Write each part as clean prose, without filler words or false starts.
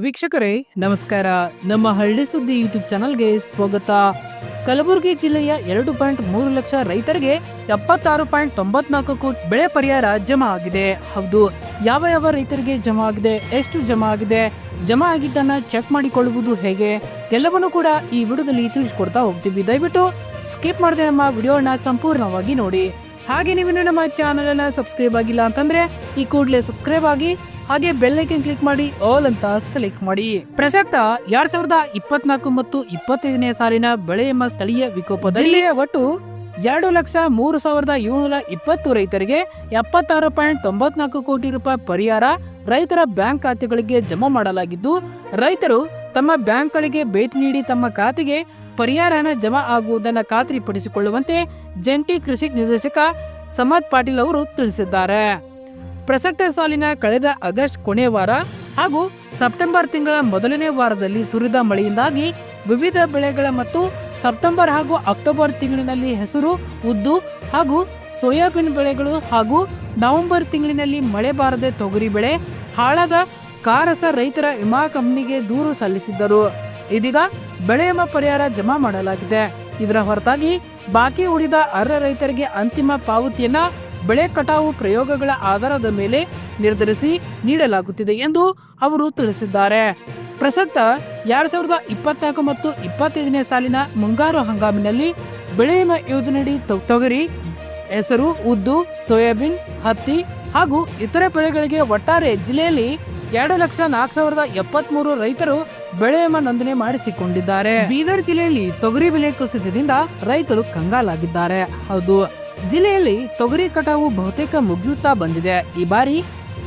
ವೀಕ್ಷಕರೇ ನಮಸ್ಕಾರ. ನಮ್ಮ ಹಳ್ಳಿ ಸುದ್ದಿ ಯೂಟ್ಯೂಬ್ ಚಾನಲ್ಗೆ ಸ್ವಾಗತ. ಕಲಬುರಗಿ ಜಿಲ್ಲೆಯ 2.3 ಲಕ್ಷ ರೈತರಿಗೆ 76.94 ಕೋಟಿ ಬೆಳೆ ಪರಿಹಾರ ಜಮಾ ಆಗಿದೆ. ಹೌದು, ಯಾವ ರೈತರಿಗೆ ಜಮಾ ಆಗಿದೆ, ಎಷ್ಟು ಜಮಾ ಆಗಿದೆ, ಜಮಾ ಆಗಿದ್ದನ್ನ ಚೆಕ್ ಮಾಡಿಕೊಳ್ಳುವುದು ಹೇಗೆ, ಎಲ್ಲವನ್ನೂ ಕೂಡ ಈ ವಿಡಿಯೋದಲ್ಲಿ ತಿಳಿಸ್ಕೊಡ್ತಾ ಹೋಗ್ತೀವಿ. ದಯವಿಟ್ಟು ಸ್ಕಿಪ್ ಮಾಡದೆ ನಮ್ಮ ವಿಡಿಯೋನ ಸಂಪೂರ್ಣವಾಗಿ ನೋಡಿ. ಹಾಗೆ ನೀವು ನಮ್ಮ ಚಾನಲ್ ಅನ್ನ ಸಬ್ಸ್ಕ್ರೈಬ್ ಆಗಿಲ್ಲ ಅಂತಂದ್ರೆ ಈ ಕೂಡಲೇ ಸಬ್ಸ್ಕ್ರೈಬ್ ಆಗಿ, ಹಾಗೆ ಬೆಲ್ ಐಕನ್ ಕ್ಲಿಕ್ ಮಾಡಿ ಆಲ್ ಅಂತ ಸೆಲೆಕ್ಟ್ ಮಾಡಿ. ಪ್ರಸಕ್ತ 2024 ಮತ್ತು 25ನೇ ಸಾಲಿನ ಬೆಳೆ ಎಂಬ ಸ್ಥಳೀಯ ವಿಕೋಪದಲ್ಲಿ ಒಟ್ಟು 2,03,720 ರೈತರಿಗೆ 76.94 ಕೋಟಿ ರೂಪಾಯಿ ಪರಿಹಾರ ರೈತರ ಬ್ಯಾಂಕ್ ಖಾತೆಗಳಿಗೆ ಜಮಾ ಮಾಡಲಾಗಿದ್ದು, ರೈತರು ತಮ್ಮ ಬ್ಯಾಂಕ್ಗಳಿಗೆ ಭೇಟಿ ನೀಡಿ ತಮ್ಮ ಖಾತೆಗೆ ಪರಿಹಾರ ಹಣ ಜಮಾ ಆಗುವುದನ್ನು ಖಾತ್ರಿಪಡಿಸಿಕೊಳ್ಳುವಂತೆ ಜಂಟಿ ಕೃಷಿ ನಿರ್ದೇಶಕ ಸಮದ್ ಪಾಟೀಲ್ ಅವರು ತಿಳಿಸಿದ್ದಾರೆ. ಪ್ರಸಕ್ತ ಸಾಲಿನ ಕಳೆದ ಆಗಸ್ಟ್ ಕೊನೆಯ ವಾರ ಹಾಗೂ ಸೆಪ್ಟೆಂಬರ್ ತಿಂಗಳ ಮೊದಲನೇ ವಾರದಲ್ಲಿ ಸುರಿದ ಮಳೆಯಿಂದಾಗಿ ವಿವಿಧ ಬೆಳೆಗಳ ಮತ್ತು ಸೆಪ್ಟೆಂಬರ್ ಹಾಗೂ ಅಕ್ಟೋಬರ್ ತಿಂಗಳಿನಲ್ಲಿ ಹೆಸರು, ಉದ್ದು ಹಾಗೂ ಸೋಯಾಬೀನ್ ಬೆಳೆಗಳು ಹಾಗೂ ನವೆಂಬರ್ ತಿಂಗಳಿನಲ್ಲಿ ಮಳೆ ಬಾರದೆ ತೊಗರಿ ಬೆಳೆ ಹಾಳಾದ ಕಾರಸ ರೈತರ ವಿಮಾ ಕಂಪನಿಗೆ ದೂರು ಸಲ್ಲಿಸಿದ್ದರು. ಇದೀಗ ಬೆಳೆ ವಿಮಾ ಪರಿಹಾರ ಜಮಾ ಮಾಡಲಾಗಿದೆ. ಇದರ ಹೊರತಾಗಿ ಬಾಕಿ ಉಳಿದ ಅರ್ಹ ರೈತರಿಗೆ ಅಂತಿಮ ಪಾವತಿಯನ್ನ ಬೆಳೆ ಕಟಾವು ಪ್ರಯೋಗಗಳ ಆಧಾರದ ಮೇಲೆ ನಿರ್ಧರಿಸಿ ನೀಡಲಾಗುತ್ತಿದೆ ಎಂದು ಅವರು ತಿಳಿಸಿದ್ದಾರೆ. ಪ್ರಸಕ್ತ 2024 ಮತ್ತು 25ನೇ ಸಾಲಿನ ಮುಂಗಾರು ಹಂಗಾಮಿನಲ್ಲಿ ಬೆಳೆ ವಿಮಾ ಯೋಜನೆಯಡಿ ತೊಗರಿ, ಹೆಸರು, ಉದ್ದು, ಸೋಯಾಬೀನ್, ಹತ್ತಿ ಹಾಗೂ ಇತರೆ ಬೆಳೆಗಳಿಗೆ ಒಟ್ಟಾರೆ ಜಿಲ್ಲೆಯಲ್ಲಿ 2,04,073 ರೈತರು ಬೆಳೆ ವಿಮಾ ನೋಂದಣಿ ಮಾಡಿಸಿಕೊಂಡಿದ್ದಾರೆ. ಬೀದರ್ ಜಿಲ್ಲೆಯಲ್ಲಿ ತೊಗರಿ ಬೆಲೆ ಕುಸಿತದಿಂದ ರೈತರು ಕಂಗಾಲಾಗಿದ್ದಾರೆ. ಹೌದು, ಜಿಲ್ಲೆಯಲ್ಲಿ ತೊಗರಿ ಕಟಾವು ಬಹುತೇಕ ಮುಗಿಯುತ್ತಾ ಬಂದಿದೆ. ಈ ಬಾರಿ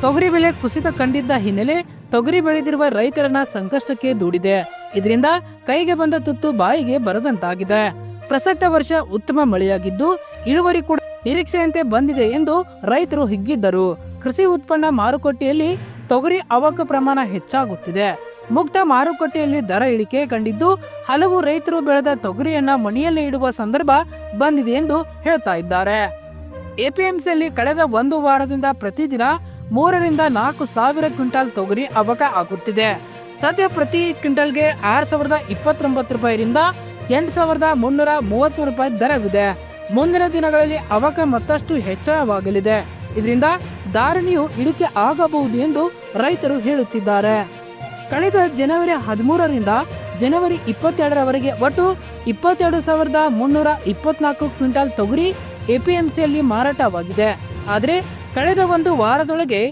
ತೊಗರಿ ಬೆಲೆ ಕುಸಿತ ಕಂಡಿದ್ದ ಹಿನ್ನೆಲೆ ತೊಗರಿ ಬೆಳೆದಿರುವ ರೈತರನ್ನ ಸಂಕಷ್ಟಕ್ಕೆ ದೂಡಿದೆ. ಇದರಿಂದ ಕೈಗೆ ಬಂದ ತುತ್ತು ಬಾಯಿಗೆ ಬರದಂತಾಗಿದೆ. ಪ್ರಸಕ್ತ ವರ್ಷ ಉತ್ತಮ ಮಳೆಯಾಗಿದ್ದು ಇಳುವರಿ ಕೂಡ ನಿರೀಕ್ಷೆಯಂತೆ ಬಂದಿದೆ ಎಂದು ರೈತರು ಹಿಗ್ಗಿದ್ದರು. ಕೃಷಿ ಉತ್ಪನ್ನ ಮಾರುಕಟ್ಟೆಯಲ್ಲಿ ತೊಗರಿ ಅವಕ ಪ್ರಮಾಣ ಹೆಚ್ಚಾಗುತ್ತಿದೆ. ಮುಕ್ತ ಮಾರುಕಟ್ಟೆಯಲ್ಲಿ ದರ ಇಳಿಕೆ ಕಂಡಿದ್ದು ಹಲವು ರೈತರು ಬೆಳೆದ ತೊಗರಿಯನ್ನ ಮನೆಯಲ್ಲೇ ಇಡುವ ಸಂದರ್ಭ ಬಂದಿದೆ ಎಂದು ಹೇಳ್ತಾ ಇದ್ದಾರೆ. ಎಪಿಎಂಸಿಯಲ್ಲಿ ಕಳೆದ ಒಂದು ವಾರದಿಂದ ಪ್ರತಿದಿನ 3ರಿಂದ 4 ಸಾವಿರ ಕ್ವಿಂಟಾಲ್ ತೊಗರಿ ಅವಕ ಆಗುತ್ತಿದೆ. ಸದ್ಯ ಪ್ರತಿ ಕ್ವಿಂಟಲ್ಗೆ 6,029 ರೂಪಾಯಿರಿಂದ 8,333 ರೂಪಾಯಿ ದರವಿದೆ. ಮುಂದಿನ ದಿನಗಳಲ್ಲಿ ಅವಕ ಮತ್ತಷ್ಟು ಹೆಚ್ಚಳವಾಗಲಿದೆ. ಇದರಿಂದ ಧಾರಣೆಯು ಇಳಿಕೆ ಆಗಬಹುದು ಎಂದು ರೈತರು ಹೇಳುತ್ತಿದ್ದಾರೆ. ಕಳೆದ ಜನವರಿ 13ರಿಂದ ಜನವರಿ 22ರವರೆಗೆ ಒಟ್ಟು 22,324 ಕ್ವಿಂಟಾಲ್ ತೊಗರಿ ಎಪಿಎಂಸಿಯಲ್ಲಿ ಮಾರಾಟವಾಗಿದೆ. ಆದರೆ ಕಳೆದ ಒಂದು ವಾರದೊಳಗೆ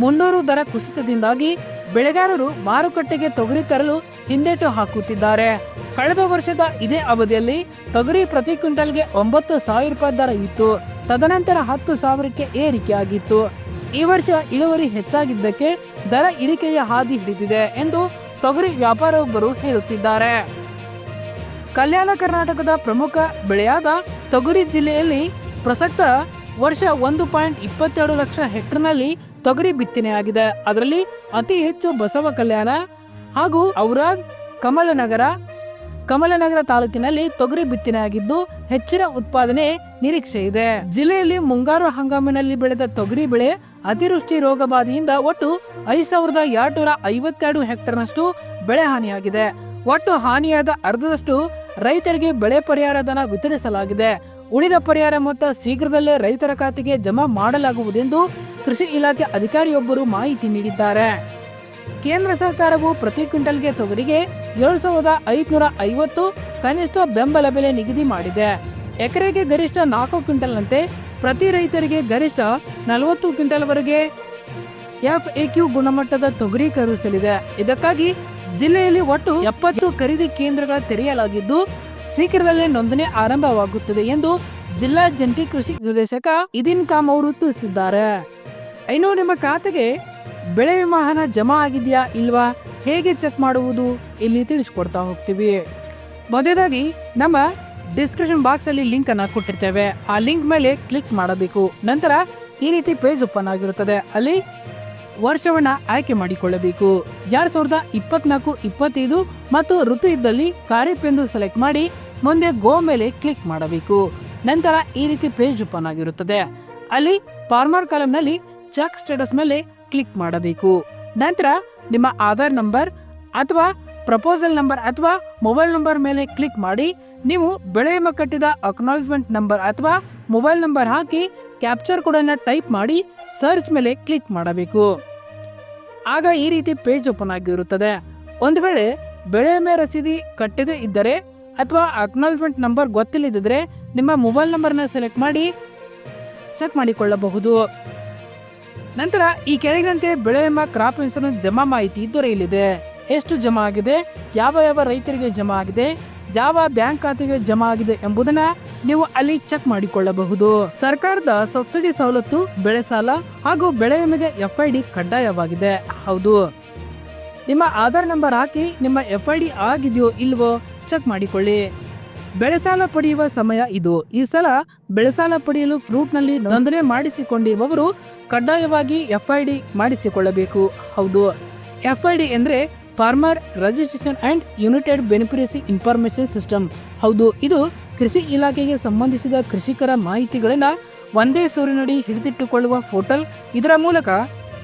300 ದರ ಕುಸಿತದಿಂದಾಗಿ ಬೆಳೆಗಾರರು ಮಾರುಕಟ್ಟೆಗೆ ತೊಗರಿ ತರಲು ಹಿಂದೇಟು ಹಾಕುತ್ತಿದ್ದಾರೆ. ಕಳೆದ ವರ್ಷದ ಇದೇ ಅವಧಿಯಲ್ಲಿ ತೊಗರಿ ಪ್ರತಿ ಕ್ವಿಂಟಲ್ಗೆ 9,000 ರೂಪಾಯಿ ದರ ಇತ್ತು. ತದನಂತರ 10,000ಕ್ಕೆ ಏರಿಕೆಯಾಗಿತ್ತು. ಈ ವರ್ಷ ಇಳುವರಿ ಹೆಚ್ಚಾಗಿದ್ದಕ್ಕೆ ದರ ಇಳಿಕೆಯ ಹಾದಿ ಹಿಡಿದಿದೆ ಎಂದು ತೊಗರಿ ವ್ಯಾಪಾರೊಬ್ಬರು ಹೇಳುತ್ತಿದ್ದಾರೆ. ಕಲ್ಯಾಣ ಕರ್ನಾಟಕದ ಪ್ರಮುಖ ಬೆಳೆಯಾದ ತೊಗರಿ ಜಿಲ್ಲೆಯಲ್ಲಿ ಪ್ರಸಕ್ತ ವರ್ಷ 1.22 ಲಕ್ಷ ಹೆಕ್ಟರ್ನಲ್ಲಿ ತೊಗರಿ ಬಿತ್ತನೆಯಾಗಿದೆ. ಅದರಲ್ಲಿ ಅತಿ ಹೆಚ್ಚು ಬಸವ ಕಲ್ಯಾಣ ಹಾಗೂ ಔರಾದ್, ಕಮಲನಗರ ತಾಲೂಕಿನಲ್ಲಿ ತೊಗರಿ ಬಿತ್ತನೆಯಾಗಿದ್ದು ಹೆಚ್ಚಿನ ಉತ್ಪಾದನೆ ನಿರೀಕ್ಷೆ ಇದೆ. ಜಿಲ್ಲೆಯಲ್ಲಿ ಮುಂಗಾರು ಹಂಗಾಮಿನಲ್ಲಿ ಬೆಳೆದ ತೊಗರಿ ಬೆಳೆ ಅತಿವೃಷ್ಟಿ ರೋಗ ಬಾಧೆಯಿಂದ ಒಟ್ಟು 5,252 ಹೆಕ್ಟರ್ನಷ್ಟು ಬೆಳೆ ಹಾನಿಯಾಗಿದೆ. ಒಟ್ಟು ಹಾನಿಯಾದ ಅರ್ಧದಷ್ಟು ರೈತರಿಗೆ ಬೆಳೆ ಪರಿಹಾರ ಧನ ವಿತರಿಸಲಾಗಿದೆ. ಉಳಿದ ಪರಿಹಾರ ಮೊತ್ತ ಶೀಘ್ರದಲ್ಲೇ ರೈತರ ಖಾತೆಗೆ ಜಮಾ ಮಾಡಲಾಗುವುದೆಂದು ಕೃಷಿ ಇಲಾಖೆ ಅಧಿಕಾರಿಯೊಬ್ಬರು ಮಾಹಿತಿ ನೀಡಿದ್ದಾರೆ. ಕೇಂದ್ರ ಸರ್ಕಾರವು ಪ್ರತಿ ಕ್ವಿಂಟಲ್ಗೆ ತೊಗರಿಗೆ 7,550 ಕನಿಷ್ಠ ಬೆಂಬಲ ಬೆಲೆ ನಿಗದಿ ಮಾಡಿದೆ. ಎಕರೆಗೆ ಗರಿಷ್ಠ 4 ಕ್ವಿಂಟಲ್ನಂತೆ ಪ್ರತಿ ರೈತರಿಗೆ ಗರಿಷ್ಠ 40 ಕ್ವಿಂಟಲ್ವರೆಗೆ FAQ ಗುಣಮಟ್ಟದ ತೊಗರಿ ಖರೀದಿಸಲಿದೆ. ಇದಕ್ಕಾಗಿ ಜಿಲ್ಲೆಯಲ್ಲಿ ಒಟ್ಟು 70 ಖರೀದಿ ಕೇಂದ್ರಗಳ ತೆರೆಯಲಾಗಿದ್ದು ಶೀಘ್ರದಲ್ಲೇ ನೋಂದಣಿ ಆರಂಭವಾಗುತ್ತದೆ ಎಂದು ಜಿಲ್ಲಾ ಜಂಟಿ ಕೃಷಿ ನಿರ್ದೇಶಕ ಇದೀನ್ ಕಾಮ್ ಅವರು ತಿಳಿಸಿದ್ದಾರೆ. ಇನ್ನು ನಿಮ್ಮ ಖಾತೆಗೆ ಬೆಳೆ ವಿಮಾ ಹಣ ಜಮಾ ಆಗಿದೆಯಾ ಇಲ್ವಾ, ಹೇಗೆ ಚೆಕ್ ಮಾಡುವುದು, ಇಲ್ಲಿ ತಿಳಿಸ್ಕೊಡ್ತಾ ಹೋಗ್ತೀವಿ. ಮೊದಲಾಗಿ ನಮ್ಮ ಡಿಸ್ಕ್ರಿಪ್ಷನ್ ಬಾಕ್ಸ್ ಅಲ್ಲಿ ಲಿಂಕ್ ಅನ್ನ ಕೊಟ್ಟಿರ್ತೇವೆ. ಆ ಲಿಂಕ್ ಮೇಲೆ ಕ್ಲಿಕ್ ಮಾಡಬೇಕು. ನಂತರ ಈ ರೀತಿ ಪೇಜ್ ಓಪನ್ ಆಗಿರುತ್ತದೆ. ಅಲ್ಲಿ ವರ್ಷವನ್ನ ಆಯ್ಕೆ ಮಾಡಿಕೊಳ್ಳಬೇಕು. 2024-25 ಮತ್ತು ಋತು ಇದ್ದಲ್ಲಿ ಖಾರಿಫ್ ಎಂದು ಸೆಲೆಕ್ಟ್ ಮಾಡಿ ಮುಂದೆ ಗೋ ಮೇಲೆ ಕ್ಲಿಕ್ ಮಾಡಬೇಕು. ನಂತರ ಈ ರೀತಿ ಪೇಜ್ ಓಪನ್ ಆಗಿರುತ್ತದೆ. ಅಲ್ಲಿ ಫಾರ್ಮರ್ ಕಾಲಂನಲ್ಲಿ ಚೆಕ್ ಸ್ಟೇಟಸ್ ಮೇಲೆ ಕ್ಲಿಕ್ ಮಾಡಬೇಕು. ನಂತರ ನಿಮ್ಮ ಆಧಾರ್ ನಂಬರ್ ಅಥವಾ ಪ್ರಪೋಸಲ್ ನಂಬರ್ ಅಥವಾ ಮೊಬೈಲ್ ನಂಬರ್ ಮೇಲೆ ಕ್ಲಿಕ್ ಮಾಡಿ ನೀವು ಬೆಳೆ ವಿಮೆ ಕಟ್ಟಿದ ಅಕ್ನಾಲಜ್ಮೆಂಟ್ ನಂಬರ್ ಅಥವಾ ಮೊಬೈಲ್ ನಂಬರ್ ಹಾಕಿ ಕ್ಯಾಪ್ಚರ್ ಕೋಡನ್ನು ಟೈಪ್ ಮಾಡಿ ಸರ್ಚ್ ಮೇಲೆ ಕ್ಲಿಕ್ ಮಾಡಬೇಕು. ಆಗ ಈ ರೀತಿ ಪೇಜ್ ಓಪನ್ ಆಗಿರುತ್ತದೆ. ಒಂದು ವೇಳೆ ಬೆಳೆ ವಿಮೆ ರಸೀದಿ ಕಟ್ಟದೇ ಇದ್ದರೆ ಅಥವಾ ಅಕ್ನಾಲಜ್ಮೆಂಟ್ ನಂಬರ್ ಗೊತ್ತಿಲ್ಲದಿದ್ದರೆ ನಿಮ್ಮ ಮೊಬೈಲ್ ನಂಬರ್ನ ಸೆಲೆಕ್ಟ್ ಮಾಡಿ ಚೆಕ್ ಮಾಡಿಕೊಳ್ಳಬಹುದು. ನಂತರ ಈ ಕೆಳಗಿನಂತೆ ಬೆಳೆ ವಿಮಾ ಕ್ರಾಪ್ ಇನ್ಶೂರೆನ್ಸ್ ಜಮಾ ಮಾಹಿತಿ ದೊರೆಯಲಿದೆ. ಎಷ್ಟು ಜಮಾ ಆಗಿದೆ, ಯಾವ ರೈತರಿಗೆ ಜಮಾ ಆಗಿದೆ, ಯಾವ ಬ್ಯಾಂಕ್ ಖಾತೆಗೆ ಜಮಾ ಆಗಿದೆ ಎಂಬುದನ್ನ ನೀವು ಅಲ್ಲಿ ಚೆಕ್ ಮಾಡಿಕೊಳ್ಳಬಹುದು. ಸರ್ಕಾರದ ಸಬ್ಸಿಡಿ ಸವಲತ್ತು, ಬೆಳೆ ಸಾಲ ಹಾಗೂ ಬೆಳೆ ವಿಮೆಗೆ FID ಕಡ್ಡಾಯವಾಗಿದೆ. ಹೌದು, ನಿಮ್ಮ ಆಧಾರ್ ನಂಬರ್ ಹಾಕಿ ನಿಮ್ಮ FID ಆಗಿದೆಯೋ ಇಲ್ವೋ ಚೆಕ್ ಮಾಡಿಕೊಳ್ಳಿ. ಬೆಳೆ ಸಾಲ ಪಡೆಯುವ ಸಮಯ ಇದು. ಈ ಸಲ ಬೆಳೆ ಸಾಲ ಪಡೆಯಲು ಫ್ರೂಟ್ನಲ್ಲಿ ನೋಂದಣಿ ಮಾಡಿಸಿಕೊಂಡಿರುವವರು ಕಡ್ಡಾಯವಾಗಿ FID ಮಾಡಿಸಿಕೊಳ್ಳಬೇಕು. ಹೌದು, FID ಎಂದರೆ farmer registration and United beneficiary information system. ಹೌದು, ಇದು ಕೃಷಿ ಇಲಾಖೆಗೆ ಸಂಬಂಧಿಸಿದ ಕೃಷಿಕರ ಮಾಹಿತಿಗಳನ್ನು ಒಂದೇ ಸೂರಿನಡಿ ಹಿಡಿದಿಟ್ಟುಕೊಳ್ಳುವ ಪೋರ್ಟಲ್. ಇದರ ಮೂಲಕ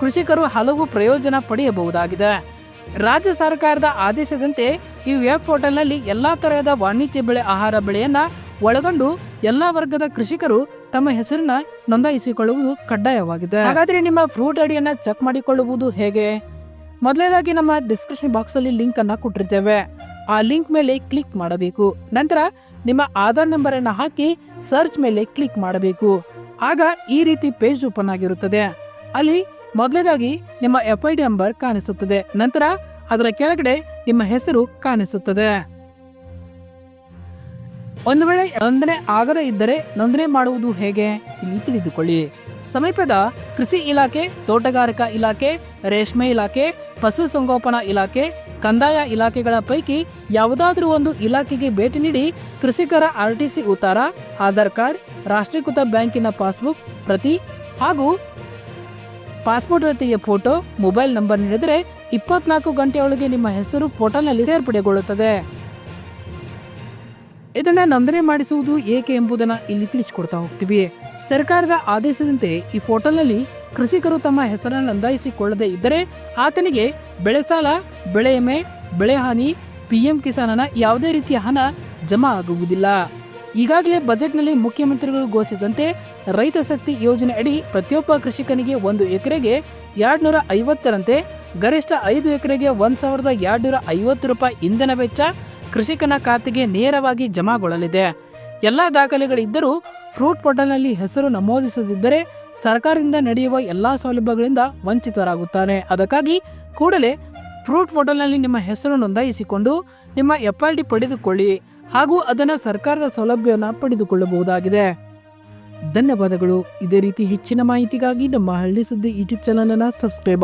ಕೃಷಿಕರು ಹಲವು ಪ್ರಯೋಜನ ಪಡೆಯಬಹುದಾಗಿದೆ. ರಾಜ್ಯ ಸರ್ಕಾರದ ಆದೇಶದಂತೆ ಈ ವೆಬ್ ಪೋರ್ಟಲ್ನಲ್ಲಿ ಎಲ್ಲಾ ತರಹದ ವಾಣಿಜ್ಯ ಬೆಳೆ, ಆಹಾರ ಬೆಳೆಯನ್ನ ಒಳಗೊಂಡು ಎಲ್ಲಾ ವರ್ಗದ ಕೃಷಿಕರು ತಮ್ಮ ಹೆಸರನ್ನ ನೋಂದಾಯಿಸಿಕೊಳ್ಳುವುದು ಕಡ್ಡಾಯವಾಗಿದೆ. ಹಾಗಾದ್ರೆ ನಿಮ್ಮ ಫ್ರೂಟ್ ಐಡಿಯನ್ನ ಚೆಕ್ ಮಾಡಿಕೊಳ್ಳುವುದು ಹೇಗೆ? ಮೊದಲನೇದಾಗಿ ನಮ್ಮ ಡಿಸ್ಕ್ರಿಪ್ಷನ್ ಬಾಕ್ಸ್ ಅಲ್ಲಿ ಲಿಂಕ್ ಅನ್ನ ಕೊಟ್ಟಿರ್ತೇವೆ. ಆ ಲಿಂಕ್ ಮೇಲೆ ಕ್ಲಿಕ್ ಮಾಡಬೇಕು. ನಂತರ ನಿಮ್ಮ ಆಧಾರ್ ನಂಬರ್ ಅನ್ನ ಹಾಕಿ ಸರ್ಚ್ ಮೇಲೆ ಕ್ಲಿಕ್ ಮಾಡಬೇಕು. ಆಗ ಈ ರೀತಿ ಪೇಜ್ ಓಪನ್ ಆಗಿರುತ್ತದೆ. ಅಲ್ಲಿ ಮೊದಲನೇದಾಗಿ ನಿಮ್ಮ FID ನಂಬರ್ ಕಾಣಿಸುತ್ತದೆ. ನಂತರ ಅದರ ಕೆಳಗಡೆ ನಿಮ್ಮ ಹೆಸರು ಕಾಣಿಸುತ್ತದೆ. ಒಂದು ವೇಳೆ ನೋಂದಣಿ ಆಗದೇ ಇದ್ದರೆ ನೋಂದಣಿ ಮಾಡುವುದು ಹೇಗೆ ಇಲ್ಲಿ ತಿಳಿದುಕೊಳ್ಳಿ. ಸಮೀಪದ ಕೃಷಿ ಇಲಾಖೆ, ತೋಟಗಾರಿಕಾ ಇಲಾಖೆ, ರೇಷ್ಮೆ ಇಲಾಖೆ, ಪಶುಸಂಗೋಪನಾ ಇಲಾಖೆ, ಕಂದಾಯ ಇಲಾಖೆಗಳ ಪೈಕಿ ಯಾವುದಾದ್ರೂ ಒಂದು ಇಲಾಖೆಗೆ ಭೇಟಿ ನೀಡಿ ಕೃಷಿಕರ RTC ಉತ್ತಾರ, ಆಧಾರ್ ಕಾರ್ಡ್, ರಾಷ್ಟ್ರೀಕೃತ ಬ್ಯಾಂಕಿನ ಪಾಸ್ಬುಕ್ ಪ್ರತಿ ಹಾಗೂ ಪಾಸ್ಪೋರ್ಟ್ ಜೊತೆಗೆ ಫೋಟೋ, ಮೊಬೈಲ್ ನಂಬರ್ ನೀಡಿದರೆ 24 ಗಂಟೆಯೊಳಗೆ ನಿಮ್ಮ ಹೆಸರು ಪೋರ್ಟಲ್ನಲ್ಲಿ ಸೇರ್ಪಡೆಗೊಳ್ಳುತ್ತದೆ. ಇದನ್ನ ನೋಂದಣಿ ಮಾಡಿಸುವುದು ಏಕೆ ಎಂಬುದನ್ನು ಇಲ್ಲಿ ತಿಳಿಸಿಕೊಡ್ತಾ ಹೋಗ್ತೀವಿ. ಸರ್ಕಾರದ ಆದೇಶದಂತೆ ಈ ಪೋರ್ಟಲ್ನಲ್ಲಿ ಕೃಷಿಕರು ತಮ್ಮ ಹೆಸರನ್ನು ನೋಂದಾಯಿಸಿಕೊಳ್ಳದೆ ಇದ್ದರೆ ಆತನಿಗೆ ಬೆಳೆ ಸಾಲ, ಬೆಳೆ ವಿಮೆ, ಬೆಳೆ ಹಾನಿ, PM ಕಿಸಾನನ ಯಾವುದೇ ರೀತಿಯ ಹಣ ಜಮಾ ಆಗುವುದಿಲ್ಲ. ಈಗಾಗಲೇ ಬಜೆಟ್ನಲ್ಲಿ ಮುಖ್ಯಮಂತ್ರಿಗಳು ಘೋಷಿಸಿದಂತೆ ರೈತ ಶಕ್ತಿ ಯೋಜನೆ ಅಡಿ ಪ್ರತಿಯೊಬ್ಬ ಕೃಷಿಕನಿಗೆ 1 ಎಕರೆಗೆ 250ರಂತೆ ಗರಿಷ್ಠ 5 ಎಕರೆಗೆ 1250 ರೂಪಾಯಿ ಇಂಧನ ವೆಚ್ಚ ಕೃಷಿಕನ ಖಾತೆಗೆ ನೇರವಾಗಿ ಜಮಾಗೊಳ್ಳಲಿದೆ. ಎಲ್ಲ ದಾಖಲೆಗಳಿದ್ದರೂ ಫ್ರೂಟ್ ಪೋರ್ಟಲ್ನಲ್ಲಿ ಹೆಸರು ನಮೂದಿಸದಿದ್ದರೆ ಸರ್ಕಾರದಿಂದ ನಡೆಯುವ ಎಲ್ಲಾ ಸೌಲಭ್ಯಗಳಿಂದ ವಂಚಿತರಾಗುತ್ತಾನೆ. ಅದಕ್ಕಾಗಿ ಕೂಡಲೇ ಫ್ರೂಟ್ ಪೋರ್ಟಲ್ನಲ್ಲಿ ನಿಮ್ಮ ಹೆಸರು ನೋಂದಾಯಿಸಿಕೊಂಡು ನಿಮ್ಮ FID ಪಡೆದುಕೊಳ್ಳಿ ಹಾಗೂ ಅದನ್ನು ಸರ್ಕಾರದ ಸೌಲಭ್ಯವನ್ನು ಪಡೆದುಕೊಳ್ಳಬಹುದಾಗಿದೆ. ಧನ್ಯವಾದಗಳು. ಇದೇ ರೀತಿ ಹೆಚ್ಚಿನ ಮಾಹಿತಿಗಾಗಿ ನಮ್ಮ ಹಳ್ಳಿ ಸುದ್ದಿ ಯೂಟ್ಯೂಬ್ ಚಾನಲ್ ಅನ್ನು ಸಬ್ಸ್ಕ್ರೈಬ್